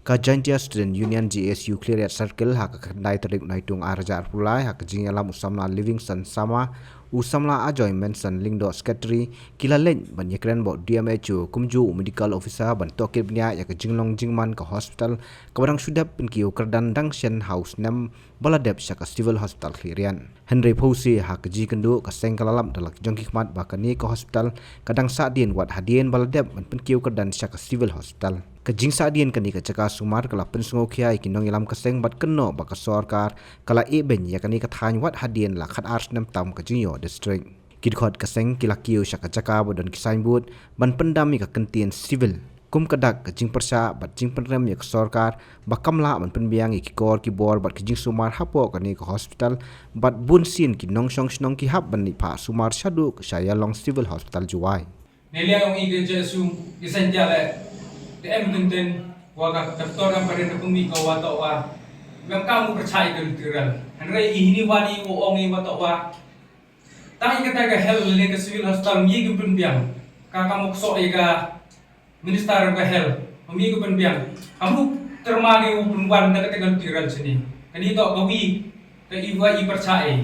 ka Jantia Student Union GSU Clear Circle ha ka kandai tarik naitung arja pulai ha ka jingalam usamla Livingston sama usamla ajoy mention lingdo secretary kilalen ban yekren bo DMHO kumju medical officer ban tokir bnya ya ka jinglong jingman ka hospital kabarang sudap pin kiu kerdan dangshen house nam baladep saka civil hospital Klirian Henry Pose ha ka ji kendu ka sengkalalam dalak jongkikmat bakani ka hospital kadang sadien wat hadien baladep ban pin kiu kerdan saka civil hospital kajing sadien kani ka caka sumar kala pensungo kiai kinong ilam kaseng bat keno baka sorkar kala eben ya kani ka thany wat hadien la khat ars nam tam ka jinyo district kidkhot kaseng kila kiu saka caka bodon kisain bud ban pendami ka kentien civil kum kadak kajing persa bat jing penrem ya ka sorkar bakamla ban penbiang ikor kibor bat kajing sumar hapo kani ka hospital bat bunsin kinong song snong ki hab ban ni pa sumar shadu ka saya long civil hospital juai neliang ong ige sum isenjale em tenten waga daftar yang pada nepumi kau watak wa yang kamu percaya dengan tiral henry ini wani ong ini watak wa tapi kita ke hell ni ke civil hospital mi ke penbiang kamu sok ega minister ke hell mi ke penbiang kamu termagi perempuan dekat dengan tiral sini kan itu gawi ke iwa i percaya